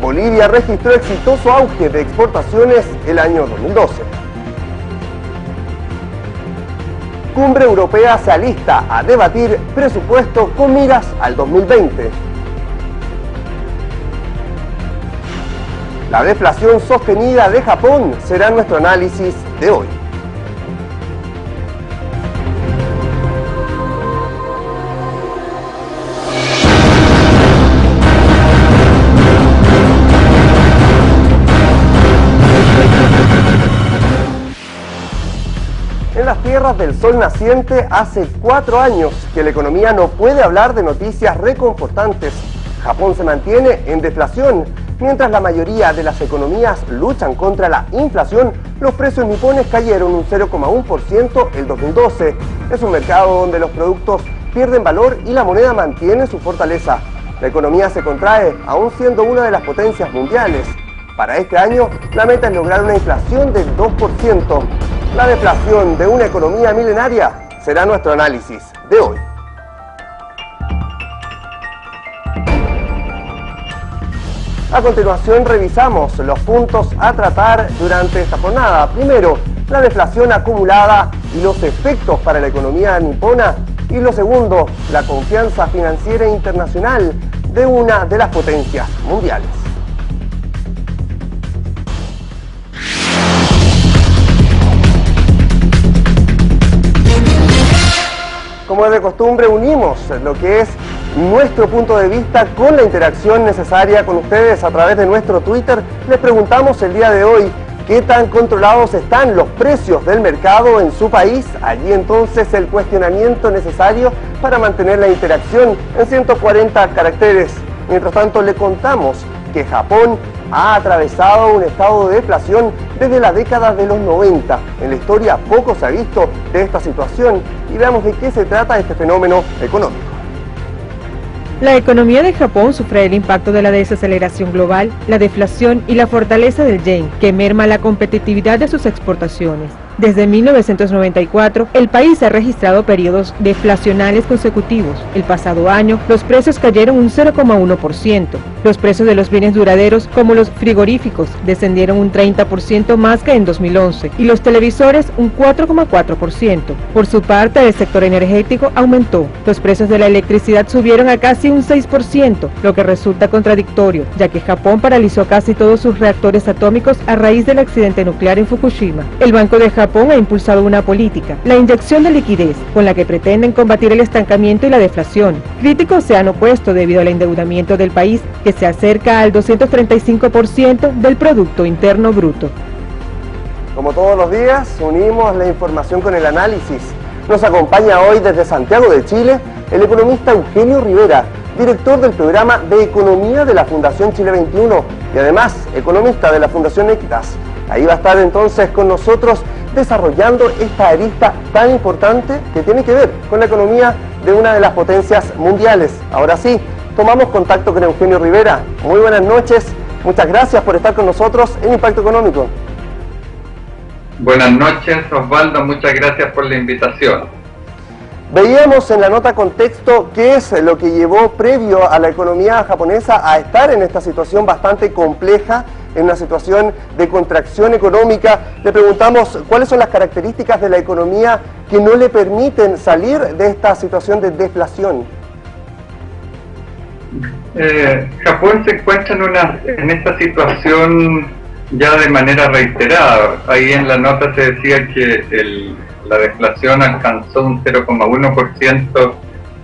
Bolivia registró exitoso auge de exportaciones el año 2012. Cumbre Europea se alista a debatir presupuesto con miras al 2020. La deflación sostenida de Japón será nuestro análisis de hoy. En las tierras del sol naciente, hace 4 años que la economía no puede hablar de noticias reconfortantes. Japón se mantiene en deflación. Mientras la mayoría de las economías luchan contra la inflación, los precios nipones cayeron un 0,1% el 2012. Es un mercado donde los productos pierden valor y la moneda mantiene su fortaleza. La economía se contrae, aún siendo una de las potencias mundiales. Para este año, la meta es lograr una inflación del 2%. La deflación de una economía milenaria será nuestro análisis de hoy. A continuación revisamos los puntos a tratar durante esta jornada. Primero, la deflación acumulada y los efectos para la economía nipona. Y lo segundo, la confianza financiera internacional de una de las potencias mundiales. Como es de costumbre, unimos lo que es nuestro punto de vista con la interacción necesaria con ustedes a través de nuestro Twitter. Les preguntamos el día de hoy qué tan controlados están los precios del mercado en su país. Allí entonces el cuestionamiento necesario para mantener la interacción en 140 caracteres. Mientras tanto, le contamos que Japón ha atravesado un estado de deflación desde la década de los 90. En la historia poco se ha visto de esta situación y veamos de qué se trata este fenómeno económico. La economía de Japón sufre el impacto de la desaceleración global, la deflación y la fortaleza del yen, que merma la competitividad de sus exportaciones. Desde 1994, el país ha registrado periodos deflacionales consecutivos. El pasado año, los precios cayeron un 0,1%. Los precios de los bienes duraderos, como los frigoríficos, descendieron un 30% más que en 2011, y los televisores un 4,4%. Por su parte, el sector energético aumentó. Los precios de la electricidad subieron a casi un 6%, lo que resulta contradictorio, ya que Japón paralizó casi todos sus reactores atómicos a raíz del accidente nuclear en Fukushima. El Banco de Japón ha impulsado una política, la inyección de liquidez, con la que pretenden combatir el estancamiento y la deflación. Críticos se han opuesto debido al endeudamiento del país, que se acerca al 235% del Producto Interno Bruto. Como todos los días, unimos la información con el análisis. Nos acompaña hoy desde Santiago de Chile el economista Eugenio Rivera, director del programa de Economía de la Fundación Chile 21 y además economista de la Fundación Equitas. Ahí va a estar entonces con nosotros desarrollando esta arista tan importante que tiene que ver con la economía de una de las potencias mundiales. Ahora sí, tomamos contacto con Eugenio Rivera. Muy buenas noches, muchas gracias por estar con nosotros en Impacto Económico. Buenas noches, Osvaldo, muchas gracias por la invitación. Veíamos en la nota contexto qué es lo que llevó previo a la economía japonesa a estar en esta situación bastante compleja, en una situación de contracción económica. Le preguntamos cuáles son las características de la economía que no le permiten salir de esta situación de deflación. Japón se encuentra en esta situación ya de manera reiterada. Ahí en la nota se decía que la deflación alcanzó un 0,1%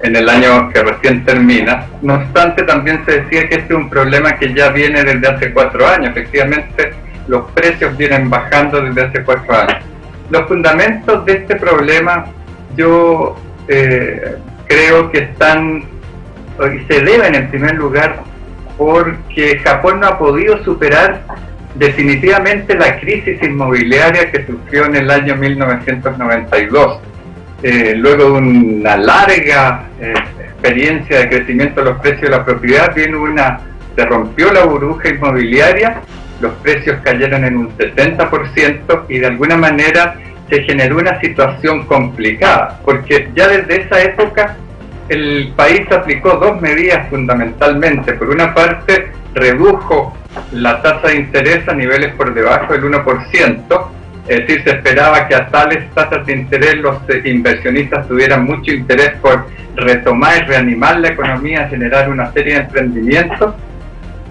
en el año que recién termina. No obstante, también se decía que este es un problema que ya viene desde hace 4 años. Efectivamente, los precios vienen bajando desde hace 4 años. Los fundamentos de este problema yo creo que se deben en primer lugar porque Japón no ha podido superar definitivamente la crisis inmobiliaria que sufrió en el año 1992. Luego de una larga experiencia de crecimiento de los precios de la propiedad, se rompió la burbuja inmobiliaria, los precios cayeron en un 70% y de alguna manera se generó una situación complicada, porque ya desde esa época el país aplicó 2 medidas fundamentalmente. Por una parte, redujo la tasa de interés a niveles por debajo del 1%, es decir, se esperaba que a tales tasas de interés los inversionistas tuvieran mucho interés por retomar y reanimar la economía, generar una serie de emprendimientos.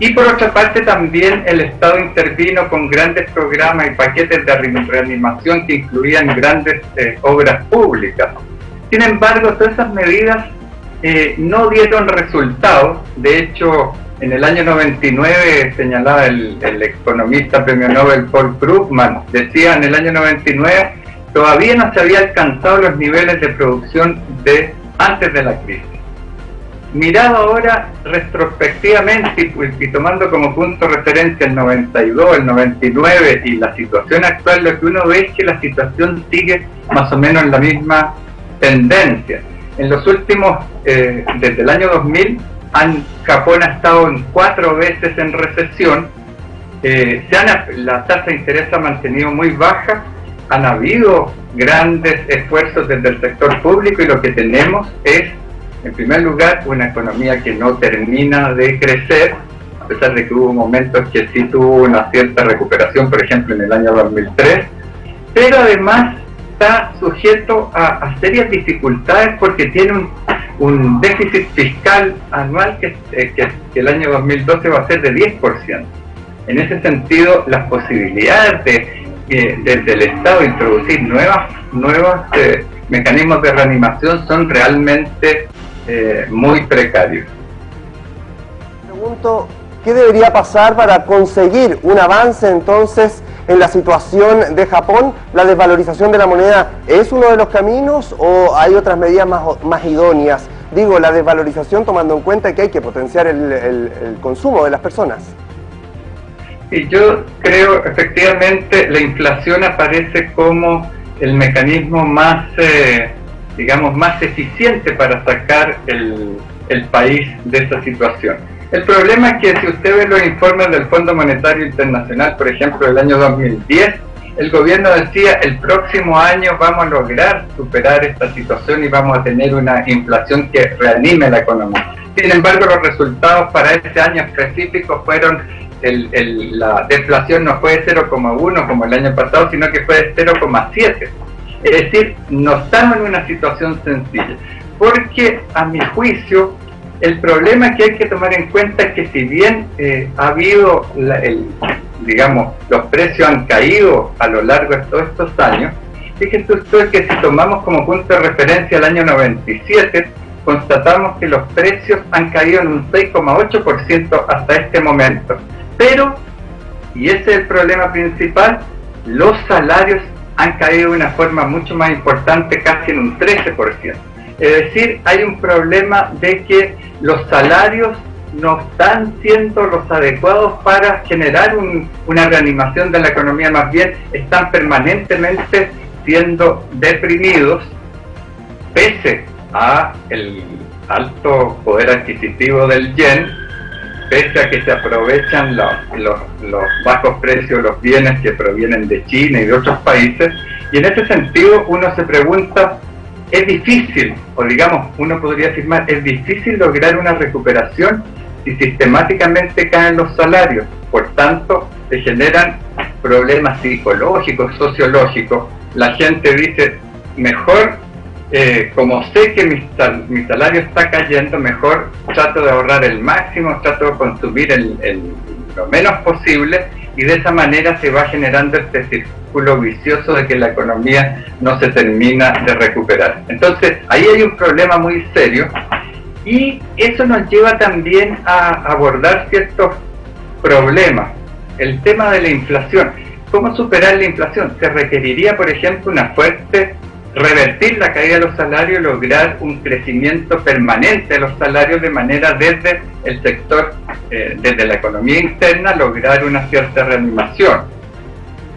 Y por otra parte también el Estado intervino con grandes programas y paquetes de reanimación que incluían grandes obras públicas. Sin embargo, todas esas medidas no dieron resultados. De hecho, en el año 99 señalaba el economista premio Nobel Paul Krugman, decía en el año 99 todavía no se había alcanzado los niveles de producción de antes de la crisis. Mirado ahora retrospectivamente y tomando como punto de referencia el 92, el 99 y la situación actual, lo que uno ve es que la situación sigue más o menos en la misma tendencia. En los últimos, desde el año 2000, Japón ha estado en 4 veces en recesión, la tasa de interés ha mantenido muy baja, han habido grandes esfuerzos desde el sector público y lo que tenemos es, en primer lugar, una economía que no termina de crecer, a pesar de que hubo momentos que sí tuvo una cierta recuperación, por ejemplo en el año 2003, pero además está sujeto a serias dificultades porque tiene un déficit fiscal anual que el año 2012 va a ser de 10%. En ese sentido, las posibilidades desde el Estado introducir nuevos mecanismos de reanimación son realmente muy precarios. Pregunto, ¿qué debería pasar para conseguir un avance entonces en la situación de Japón? ¿La desvalorización de la moneda es uno de los caminos o hay otras medidas más idóneas? Digo, la desvalorización tomando en cuenta que hay que potenciar el consumo de las personas. Y yo creo, efectivamente, la inflación aparece como el mecanismo más, digamos, más eficiente para sacar el país de esa situación. El problema es que si usted ve los informes del Fondo Monetario Internacional, por ejemplo, del año 2010, el gobierno decía, el próximo año vamos a lograr superar esta situación y vamos a tener una inflación que reanime la economía. Sin embargo, los resultados para ese año específico fueron, la deflación no fue de 0,1 como el año pasado, sino que fue de 0,7. Es decir, no estamos en una situación sencilla, porque a mi juicio, el problema que hay que tomar en cuenta es que si bien ha habido, digamos, los precios han caído a lo largo de todos estos años, fíjense usted que si tomamos como punto de referencia el año 97, constatamos que los precios han caído en un 6,8% hasta este momento. Pero, y ese es el problema principal, los salarios han caído de una forma mucho más importante, casi en un 13%. Es decir, hay un problema de que los salarios no están siendo los adecuados para generar una reanimación de la economía, más bien están permanentemente siendo deprimidos, pese a el alto poder adquisitivo del yen, pese a que se aprovechan los bajos precios de los bienes que provienen de China y de otros países. Y en ese sentido uno se pregunta, es difícil, o digamos, uno podría afirmar, es difícil lograr una recuperación si sistemáticamente caen los salarios. Por tanto, se generan problemas psicológicos, sociológicos. La gente dice, mejor, como sé que mi salario está cayendo, mejor trato de ahorrar el máximo, trato de consumir lo menos posible, y de esa manera se va generando este círculo vicioso de que la economía no se termina de recuperar. Entonces, ahí hay un problema muy serio, y eso nos lleva también a abordar ciertos problemas. El tema de la inflación. ¿Cómo superar la inflación? Se requeriría, por ejemplo, revertir la caída de los salarios, lograr un crecimiento permanente de los salarios de manera desde el sector, desde la economía interna, lograr una cierta reanimación.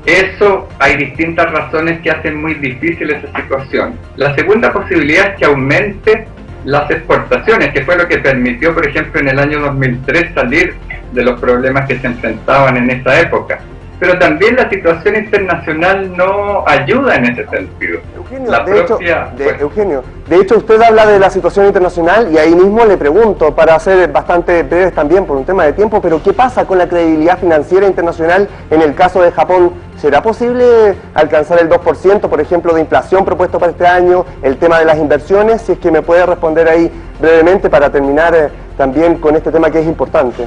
Eso, hay distintas razones que hacen muy difícil esa situación. La segunda posibilidad es que aumente las exportaciones, que fue lo que permitió, por ejemplo, en el año 2003 salir de los problemas que se enfrentaban en esa época. pero también la situación internacional no ayuda en ese sentido. Eugenio, de hecho usted habla de la situación internacional y ahí mismo le pregunto, para ser bastante breves también por un tema de tiempo, pero ¿qué pasa con la credibilidad financiera internacional en el caso de Japón? ¿Será posible alcanzar el 2%, por ejemplo, de inflación propuesto para este año? El tema de las inversiones, si es que me puede responder ahí brevemente para terminar también con este tema que es importante.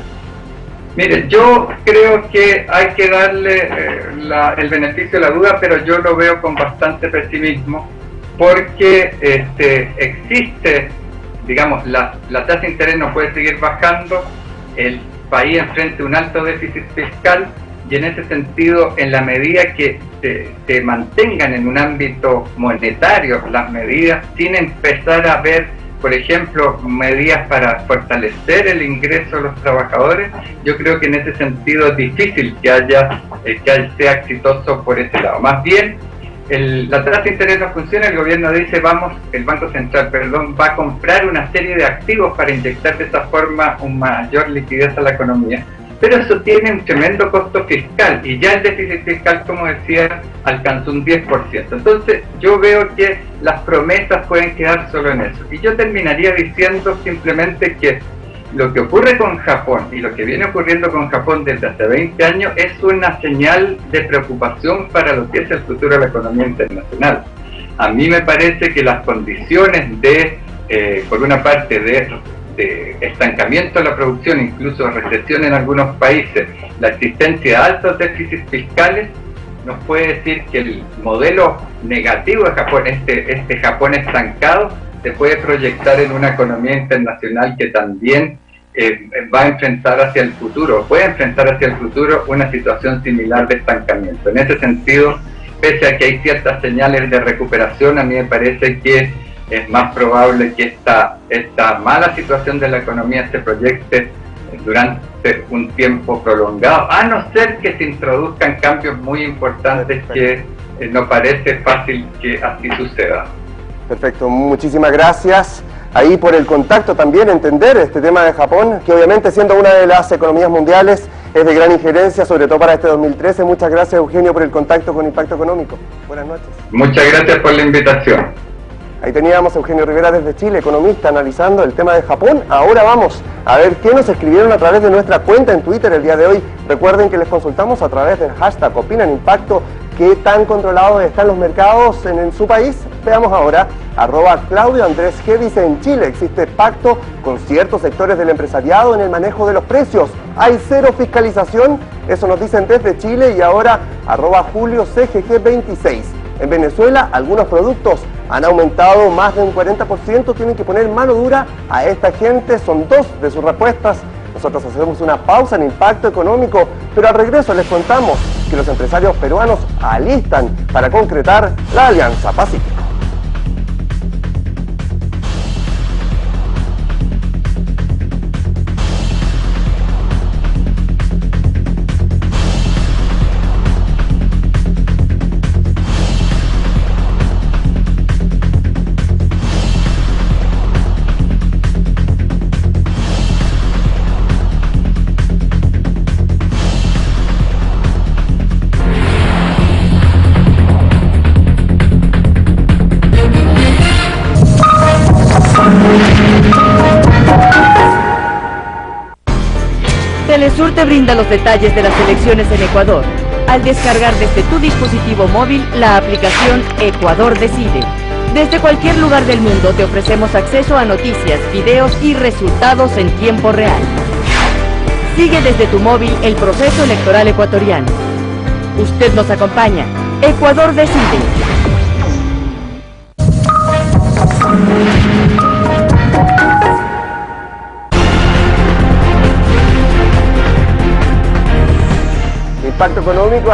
Mire, yo creo que hay que darle el beneficio de la duda, pero yo lo veo con bastante pesimismo, porque existe, digamos, la tasa de interés no puede seguir bajando, el país enfrenta un alto déficit fiscal, y en ese sentido, en la medida que se mantengan en un ámbito monetario las medidas, sin empezar a ver, por ejemplo, medidas para fortalecer el ingreso de los trabajadores, yo creo que en ese sentido es difícil que sea exitoso por ese lado. Más bien, la tasa de interés no funciona, el gobierno dice, el Banco Central, va a comprar una serie de activos para inyectar de esa forma una mayor liquidez a la economía. Pero eso tiene un tremendo costo fiscal y ya el déficit fiscal, como decía, alcanzó un 10%. Entonces yo veo que las promesas pueden quedar solo en eso. Y yo terminaría diciendo simplemente que lo que ocurre con Japón y lo que viene ocurriendo con Japón desde hace 20 años es una señal de preocupación para lo que es el futuro de la economía internacional. A mí me parece que las condiciones por una parte, de estancamiento de la producción, incluso recesión en algunos países, la existencia de altos déficits fiscales, nos puede decir que el modelo negativo de Japón, este Japón estancado, se puede proyectar en una economía internacional que también va a enfrentar hacia el futuro, puede enfrentar hacia el futuro una situación similar de estancamiento. En ese sentido, pese a que hay ciertas señales de recuperación, a mí me parece que es más probable que esta mala situación de la economía se proyecte durante un tiempo prolongado, a no ser que se introduzcan cambios muy importantes que no parece fácil que así suceda. Perfecto, muchísimas gracias. Ahí por el contacto también, entender este tema de Japón, que obviamente siendo una de las economías mundiales es de gran injerencia, sobre todo para este 2013. Muchas gracias, Eugenio, por el contacto con Impacto Económico. Buenas noches. Muchas gracias por la invitación. Ahí teníamos a Eugenio Rivera desde Chile, economista, analizando el tema de Japón. Ahora vamos a ver qué nos escribieron a través de nuestra cuenta en Twitter el día de hoy. Recuerden que les consultamos a través del hashtag #OpinanImpacto qué tan controlados están los mercados en su país. Veamos ahora, @Claudio Andrés G dice: en Chile existe pacto con ciertos sectores del empresariado en el manejo de los precios. Hay cero fiscalización, eso nos dicen desde Chile. Y ahora, @JulioCGG26. En Venezuela, algunos productos han aumentado más de un 40%, tienen que poner mano dura a esta gente. Son dos de sus respuestas. Nosotros hacemos una pausa en Impacto Económico, pero al regreso les contamos que los empresarios peruanos alistan para concretar la Alianza Pacífico. Telesur te brinda los detalles de las elecciones en Ecuador al descargar desde tu dispositivo móvil la aplicación Ecuador Decide. Desde cualquier lugar del mundo te ofrecemos acceso a noticias, videos y resultados en tiempo real. Sigue desde tu móvil el proceso electoral ecuatoriano. Usted nos acompaña. Ecuador Decide. Impacto Económico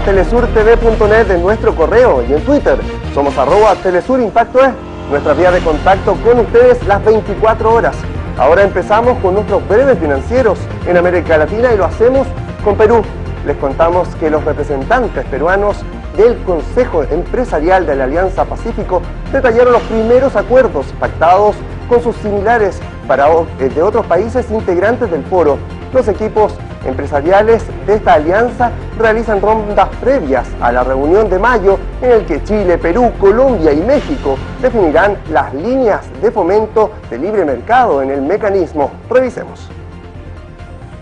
@telesurtv.net es nuestro correo, y en Twitter somos @telesurimpacto es nuestra vía de contacto con ustedes las 24 horas. Ahora empezamos con nuestros breves financieros en América Latina y lo hacemos con Perú. Les contamos que los representantes peruanos del Consejo Empresarial de la Alianza Pacífico detallaron los primeros acuerdos pactados con sus similares de otros países integrantes del foro. Los equipos empresariales de esta alianza realizan rondas previas a la reunión de mayo en el que Chile, Perú, Colombia y México definirán las líneas de fomento de libre mercado en el mecanismo. Revisemos.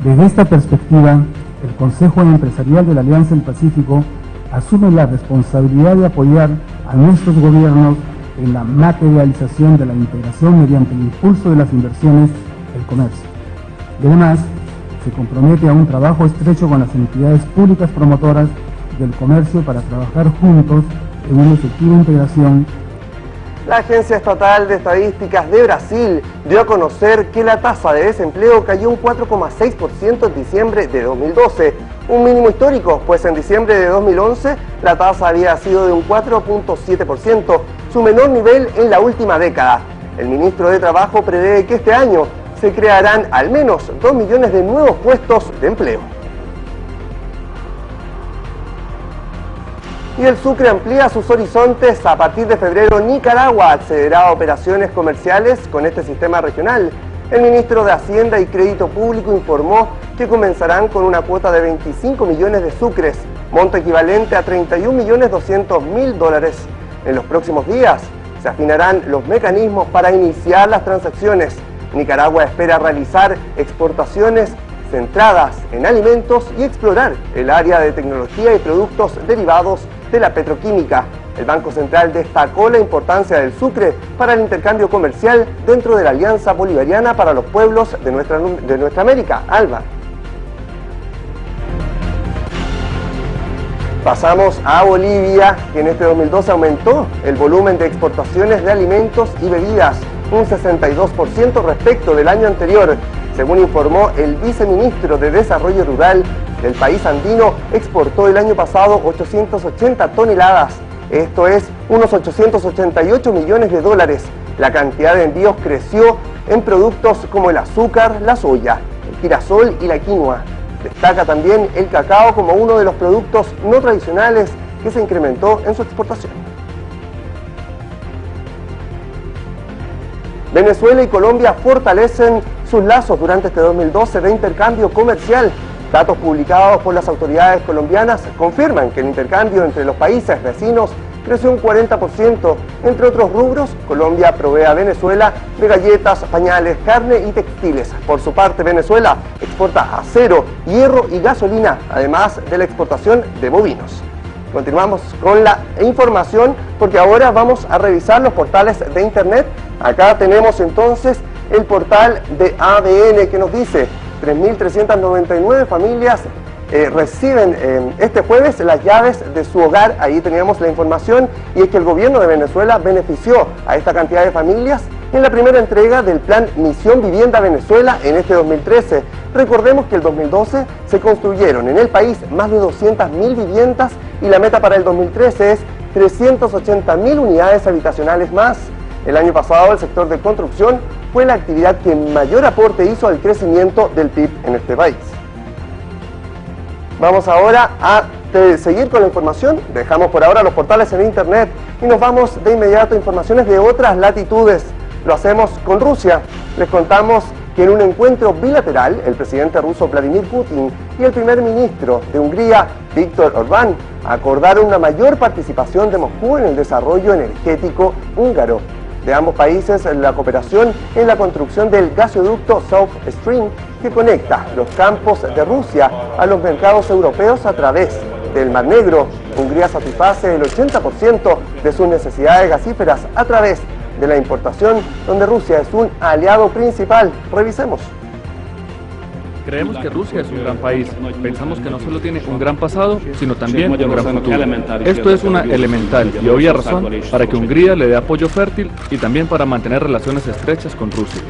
Desde esta perspectiva, el Consejo Empresarial de la Alianza del Pacífico asume la responsabilidad de apoyar a nuestros gobiernos en la materialización de la integración mediante el impulso de las inversiones del comercio. Además, se compromete a un trabajo estrecho con las entidades públicas promotoras del comercio para trabajar juntos en una efectiva integración. La Agencia Estatal de Estadísticas de Brasil dio a conocer que la tasa de desempleo cayó un 4,6% en diciembre de 2012, un mínimo histórico, pues en diciembre de 2011 la tasa había sido de un 4,7%, su menor nivel en la última década. El ministro de Trabajo prevé que este año se crearán al menos 2 millones de nuevos puestos de empleo. Y el Sucre amplía sus horizontes. A partir de febrero, Nicaragua accederá a operaciones comerciales con este sistema regional. El ministro de Hacienda y Crédito Público informó que comenzarán con una cuota de 25 millones de sucres, monto equivalente a $31.200.000. En los próximos días se afinarán los mecanismos para iniciar las transacciones. Nicaragua espera realizar exportaciones centradas en alimentos y explorar el área de tecnología y productos derivados de la petroquímica. El Banco Central destacó la importancia del sucre para el intercambio comercial dentro de la Alianza Bolivariana para los Pueblos de nuestra América, ALBA. Pasamos a Bolivia, que en este 2012 aumentó el volumen de exportaciones de alimentos y bebidas, un 62% respecto del año anterior. Según informó el viceministro de Desarrollo Rural del país andino, exportó el año pasado 880 toneladas, esto es unos 888 millones de dólares. La cantidad de envíos creció en productos como el azúcar, la soya, el girasol y la quinoa. Destaca también el cacao como uno de los productos no tradicionales que se incrementó en su exportación. Venezuela y Colombia fortalecen sus lazos durante este 2012 de intercambio comercial. Datos publicados por las autoridades colombianas confirman que el intercambio entre los países vecinos creció un 40%. Entre otros rubros, Colombia provee a Venezuela de galletas, pañales, carne y textiles. Por su parte, Venezuela exporta acero, hierro y gasolina, además de la exportación de bovinos. Continuamos con la información porque ahora vamos a revisar los portales de internet. Acá tenemos entonces el portal de ADN que nos dice 3.399 familias reciben este jueves las llaves de su hogar. Ahí teníamos la información, y es que el gobierno de Venezuela benefició a esta cantidad de familias en la primera entrega del plan Misión Vivienda Venezuela en este 2013. Recordemos que el 2012 se construyeron en el país más de 200.000 viviendas y la meta para el 2013 es 380.000 unidades habitacionales más. El año pasado el sector de construcción fue la actividad que mayor aporte hizo al crecimiento del PIB en este país. Vamos ahora a seguir con la información. Dejamos por ahora los portales en internet y nos vamos de inmediato a informaciones de otras latitudes. Lo hacemos con Rusia. Les contamos que en un encuentro bilateral, el presidente ruso Vladimir Putin y el primer ministro de Hungría, Viktor Orbán, acordaron una mayor participación de Moscú en el desarrollo energético húngaro. De ambos países, la cooperación en la construcción del gasoducto South Stream, que conecta los campos de Rusia a los mercados europeos a través del Mar Negro. Hungría satisface el 80% de sus necesidades gasíferas a través de la importación, donde Rusia es un aliado principal. Revisemos. Creemos que Rusia es un gran país. Pensamos que no solo tiene un gran pasado, sino también un gran futuro. Esto es una elemental y obvia razón para que Hungría le dé apoyo fértil y también para mantener relaciones estrechas con Rusia.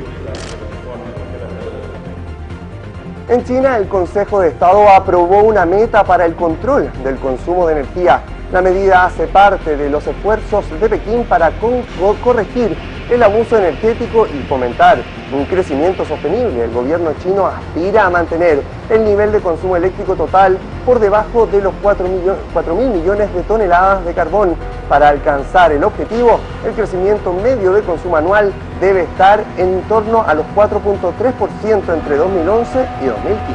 En China, el Consejo de Estado aprobó una meta para el control del consumo de energía. La medida hace parte de los esfuerzos de Pekín para corregir el abuso energético y fomentar un crecimiento sostenible. El gobierno chino aspira a mantener el nivel de consumo eléctrico total por debajo de los 4.000 millones de toneladas de carbón. Para alcanzar el objetivo, el crecimiento medio de consumo anual debe estar en torno a los 4.3% entre 2011 y 2015.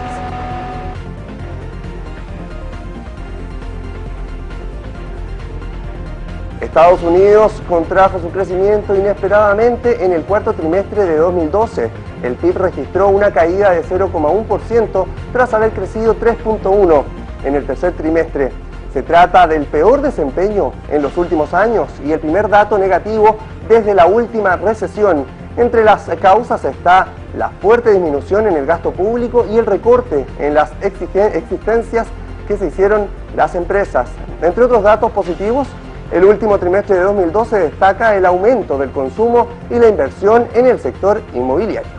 Estados Unidos contrajo su crecimiento inesperadamente en el cuarto trimestre de 2012. El PIB registró una caída de 0,1% tras haber crecido 3,1% en el tercer trimestre. Se trata del peor desempeño en los últimos años y el primer dato negativo desde la última recesión. Entre las causas está la fuerte disminución en el gasto público y el recorte en las existencias que se hicieron las empresas. Entre otros datos positivos, el último trimestre de 2012 destaca el aumento del consumo y la inversión en el sector inmobiliario.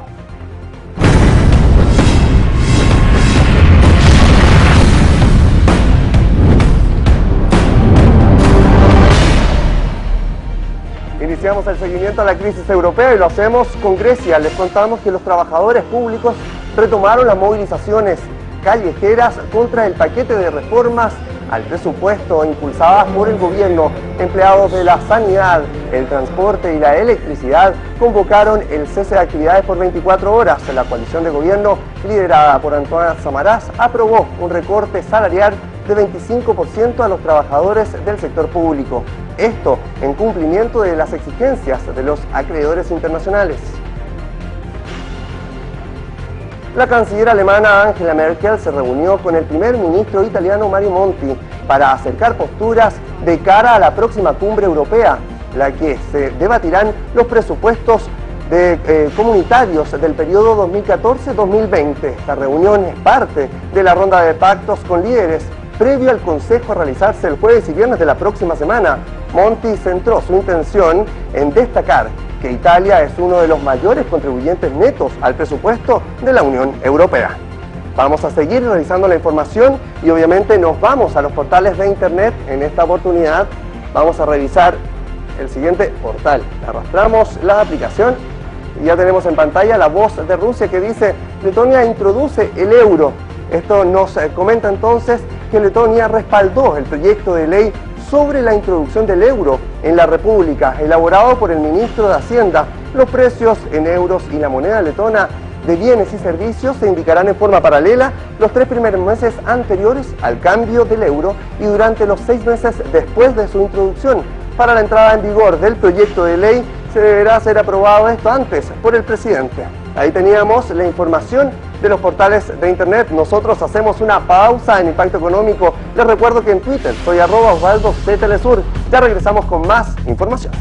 Iniciamos el seguimiento a la crisis europea y lo hacemos con Grecia. Les contamos que los trabajadores públicos retomaron las movilizaciones callejeras contra el paquete de reformas al presupuesto impulsadas por el gobierno. Empleados de la sanidad, el transporte y la electricidad convocaron el cese de actividades por 24 horas. La coalición de gobierno, liderada por Antoine Samaras, aprobó un recorte salarial de 25% a los trabajadores del sector público. Esto en cumplimiento de las exigencias de los acreedores internacionales. La canciller alemana Angela Merkel se reunió con el primer ministro italiano Mario Monti para acercar posturas de cara a la próxima cumbre europea, la que se debatirán los presupuestos comunitarios del periodo 2014-2020. Esta reunión es parte de la ronda de pactos con líderes previo al Consejo a realizarse el jueves y viernes de la próxima semana. Monti centró su intención en destacar que Italia es uno de los mayores contribuyentes netos al presupuesto de la Unión Europea. Vamos a seguir revisando la información y obviamente nos vamos a los portales de internet. En esta oportunidad vamos a revisar el siguiente portal. Arrastramos la aplicación y ya tenemos en pantalla la voz de Rusia que dice: Letonia introduce el euro. Esto nos comenta entonces que Letonia respaldó el proyecto de ley sobre la introducción del euro en la República, elaborado por el ministro de Hacienda. Los precios en euros y la moneda letona de bienes y servicios se indicarán en forma paralela los 3 primeros meses anteriores al cambio del euro y durante los 6 meses después de su introducción. Para la entrada en vigor del proyecto de ley se deberá ser aprobado esto antes por el presidente. Ahí teníamos la información de los portales de internet. Nosotros hacemos una pausa en Impacto Económico. Les recuerdo que en Twitter soy @OsvaldoCTelesur. Ya regresamos con más información.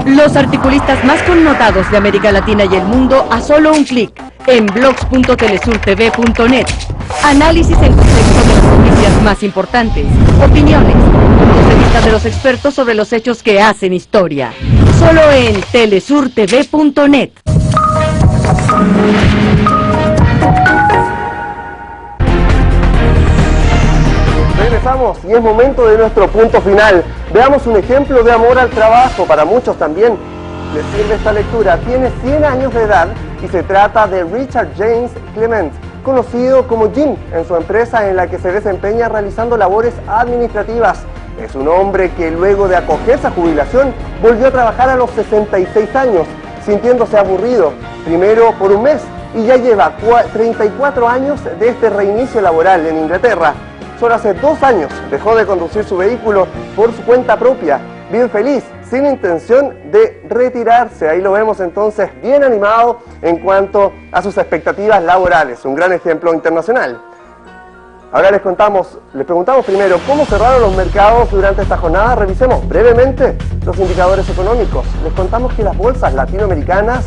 Los articulistas más connotados de América Latina y el mundo a solo un clic en blogs.telesurtv.net. Análisis en contexto de las noticias más importantes, opiniones, puntos de vista de los expertos sobre los hechos que hacen historia. Solo en telesurtv.net. Regresamos y es momento de nuestro punto final. Veamos un ejemplo de amor al trabajo. Para muchos también les sirve esta lectura. Tiene 100 años de edad y se trata de Richard James Clement, conocido como Jim en su empresa en la que se desempeña realizando labores administrativas. Es un hombre que luego de acogerse a jubilación volvió a trabajar a los 66 años, sintiéndose aburrido, primero por un mes, y ya lleva 34 años de este reinicio laboral en Inglaterra. Solo hace 2 años dejó de conducir su vehículo por su cuenta propia, bien feliz, sin intención de retirarse. Ahí lo vemos entonces bien animado en cuanto a sus expectativas laborales, un gran ejemplo internacional. Ahora les preguntamos primero cómo cerraron los mercados durante esta jornada. Revisemos brevemente los indicadores económicos. Les contamos que las bolsas latinoamericanas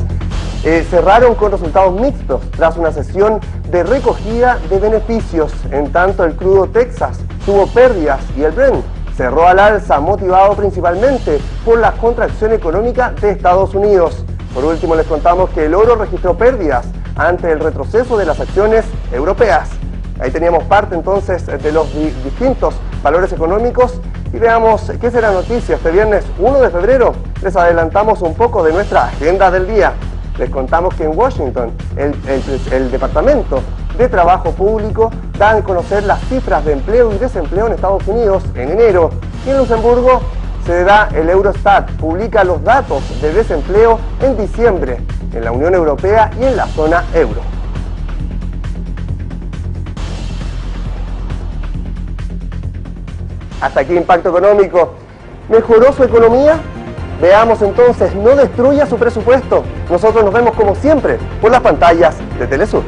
cerraron con resultados mixtos tras una sesión de recogida de beneficios. En tanto, el crudo Texas tuvo pérdidas y el Brent cerró al alza, motivado principalmente por la contracción económica de Estados Unidos. Por último, les contamos que el oro registró pérdidas ante el retroceso de las acciones europeas. Ahí teníamos parte entonces de los distintos valores económicos y veamos qué será noticia este viernes 1 de febrero. Les adelantamos un poco de nuestra agenda del día. Les contamos que en Washington el Departamento de Trabajo Público dan a conocer las cifras de empleo y desempleo en Estados Unidos en enero. Y en Luxemburgo se da el Eurostat, publica los datos de desempleo en diciembre en la Unión Europea y en la zona euro. Hasta aquí Impacto Económico. ¿Mejoró su economía? Veamos entonces, no destruya su presupuesto. Nosotros nos vemos como siempre por las pantallas de Telesur.